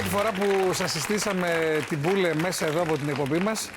πρώτη φορά που σας συστήσαμε την Μπούλε μέσα εδώ από την εκπομπή μας,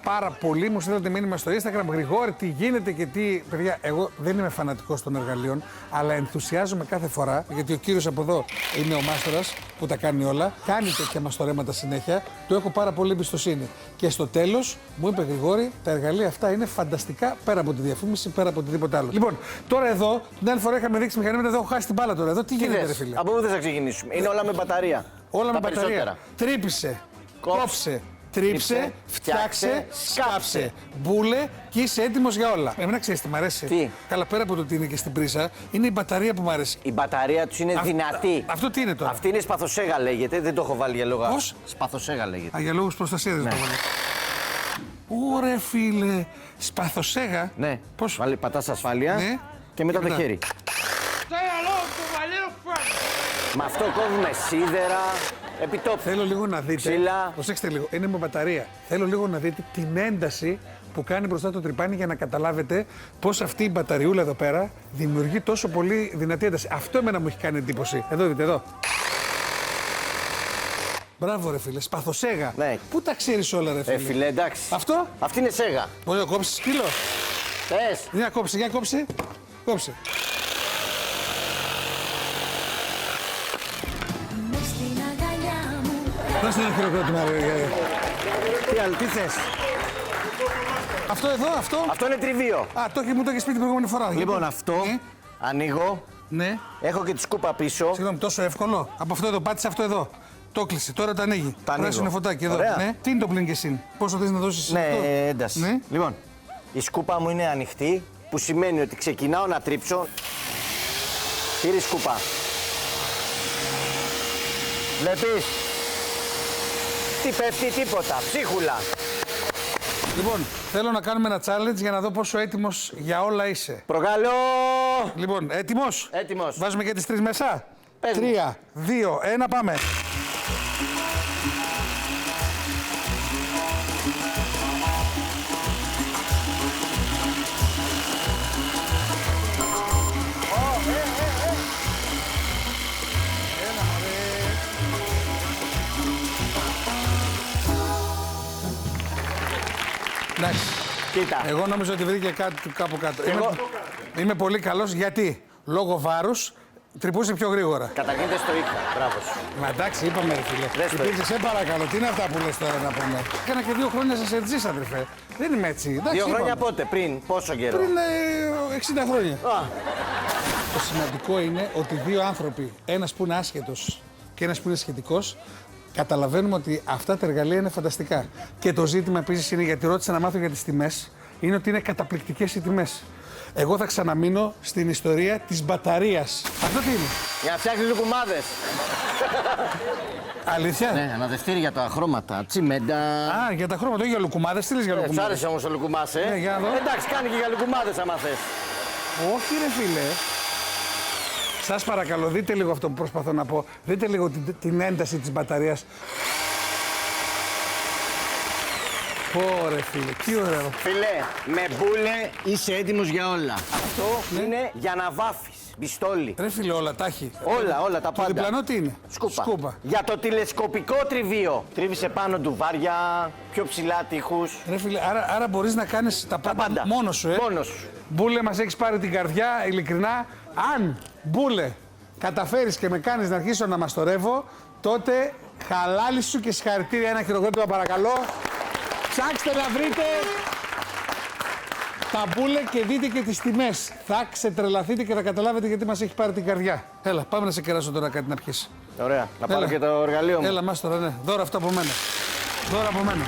πάρα πολύ μου στείλατε μήνυμα στο Instagram. Γρηγόρη, τι γίνεται και τι. Παιδιά, εγώ δεν είμαι φανατικός των εργαλείων, αλλά ενθουσιάζομαι κάθε φορά γιατί ο κύριος από εδώ είναι ο μάστορας που τα κάνει όλα. Κάνει τέτοια μαστορέματα συνέχεια. Του έχω πάρα πολύ εμπιστοσύνη. Και στο τέλος μου είπε Γρηγόρη, τα εργαλεία αυτά είναι φανταστικά πέρα από τη διαφήμιση, πέρα από οτιδήποτε άλλο. Λοιπόν, τώρα εδώ, την άλλη φορά είχαμε δείξει μηχανήματα, εδώ έχω χάσει την μπάλα τώρα. Εδώ τι γίνεται, ρε φίλε. Από πού θες να ξεκινήσουμε? Είναι όλα με μπαταρία. Όλα με μπαταρία. Περισσότερα. Τρύπησε, κόψε. Τρίψε, φτιάξε, σκάψε. Μπούλε και είσαι έτοιμος για όλα. Εμένα ξέρεις τι μ' αρέσει. Τι? Καλά, πέρα από το ότι είναι και στην πρίζα, είναι η μπαταρία που μ' αρέσει. Η μπαταρία τους είναι δυνατή. Αυτό τι είναι τώρα? Αυτή είναι σπαθοσέγα λέγεται, δεν το έχω βάλει για λόγο. Πώς? Σπαθοσέγα λέγεται. Α, για λόγους προστασίας δεν το βάλω. Ωρε φίλε, σπαθοσέγα. Ναι. Πώς? Βάλει, πατάς ασφάλεια Ναι. και μετά το χέρι. Με αυτό κόβουμε σίδερα, επιτόπου. Θέλω λίγο να δείτε. Ξύλα. Προσέξτε λίγο, είναι με μπαταρία. Θέλω λίγο να δείτε την ένταση που κάνει μπροστά το τρυπάνι για να καταλάβετε πώς αυτή η μπαταριούλα εδώ πέρα δημιουργεί τόσο πολύ δυνατή ένταση. Αυτό εμένα μου έχει κάνει εντύπωση. Εδώ δείτε, εδώ. Μπράβο, ρε φίλε, σπαθοσέγα. Ναι. Πού τα ξέρεις όλα, ρε φίλε. Φίλε, εντάξει. Αυτό. Αυτή είναι σέγα. Μπορεί να κόψεις σκύλο. Θες. Για κόψε, για κόψε. Κόψε. Δώστε ένα χειροκρότημα, ρε. Τι άλλο, τι θες? Αυτό εδώ, αυτό. Αυτό είναι τριβείο. Α, μου το έχεις πει την προηγούμενη φορά. Λοιπόν, αυτό ανοίγω. Ναι. Έχω και τη σκούπα πίσω. Συγγνώμη, τόσο εύκολο. Από αυτό εδώ, πάτησε αυτό εδώ. Το κλείσε, τώρα το ανοίγει. Το ανοίγω. Πράσινο φωτάκι εδώ. Ωραία. Ναι. Τι είναι το πλήν και συν? Πόσο θες να δώσεις? Ναι, αυτό? ένταση. Ναι. Λοιπόν, η σκούπα μου είναι ανοιχτή, που σημαίνει ότι ξεκινάω να τρίψω. Πήρε η σκούπα. Βλέπεις. Τι πέφτει, τίποτα. Ψίχουλα. Λοιπόν, θέλω να κάνουμε ένα challenge για να δω πόσο έτοιμος για όλα είσαι. Προκαλώ. Λοιπόν, έτοιμος. Έτοιμος. Βάζουμε και τις τρεις μέσα. Πες μου. 3, 2, 1, πάμε. Εντάξει. Κοίτα. Εγώ νόμιζα ότι βρήκε κάτι κάπου κάτω. Εγώ- Είμαι πολύ καλός γιατί λόγω βάρους τρυπούσε πιο γρήγορα. Καταρχήν δεν στο είχα. Μπράβο σου. Μα εντάξει, είπαμε ρε φίλε. Δες το. Υπήρξε, σε παρακαλώ, τι είναι αυτά που λες τώρα να πούμε. Έκανα και 2 χρόνια σε σερτζής, αδερφέ. Δεν είμαι έτσι. Εντάξει, 2 χρόνια είπαμε. πότε, πριν, πόσο καιρό? Πριν 60 χρόνια. Α, Το σημαντικό είναι ότι 2 άνθρωποι, ένας που είναι άσχετος και ένας που είναι σχετικός, καταλαβαίνουμε ότι αυτά τα εργαλεία είναι φανταστικά. Και το ζήτημα επίσης είναι, γιατί ρώτησα να μάθω για τις τιμές, είναι ότι είναι καταπληκτικές οι τιμές. Εγώ θα ξαναμείνω στην ιστορία της μπαταρίας. Αυτό τι είναι? για να φτιάξεις λουκουμάδες. Αλήθεια? Ναι, αναδευτήρι για τα χρώματα. Τσιμέντα. Α, για τα χρώματα, όχι για λουκουμάδες. Τι λες για Σ' λουκουμάδες? άρεσε όμως ο λουκουμάς, Ναι, για να δω. Εντάξει, κάνει και για λουκουμάδες άμα θες. Όχι ρε φίλε. Σας παρακαλώ, δείτε λίγο αυτό που προσπαθώ να πω. Δείτε λίγο την ένταση της μπαταρίας. Ωραία φίλε, τι ωραίο. Φιλέ, με μπούλε είσαι έτοιμος για όλα. Αυτό είναι για να βάφεις. Πιστόλι. Ρε φίλε, όλα τα έχει. Όλα τα Το πάντα. διπλανό τι είναι? Σκούπα. Για το τηλεσκοπικό τριβείο. Τρίβησε πάνω του βάρια, πιο ψηλά τείχους. Ρε φίλε, άρα μπορείς να κάνεις τα πάντα πάντα. μόνος σου, Μόνος σου. Μπούλε, μας έχεις πάρει την καρδιά, ειλικρινά. Αν, Μπούλε, καταφέρεις και με κάνεις να αρχίσω να μαστορεύω, τότε χαλάλη σου και συγχαρητήρια. Ένα χειροκρότημα παρακαλώ. Ψάξτε να βρείτε τα Μπούλε και δείτε και τις τιμές. Θα ξετρελαθείτε και θα καταλάβετε γιατί μας έχει πάρει την καρδιά. Έλα, πάμε να σε κεράσω τώρα κάτι να πιεις. Ωραία. Να πάρω Έλα. και το εργαλείο μου. Έλα, μάστορα, ναι. Δώρα αυτό από μένα. Δώρα από μένα.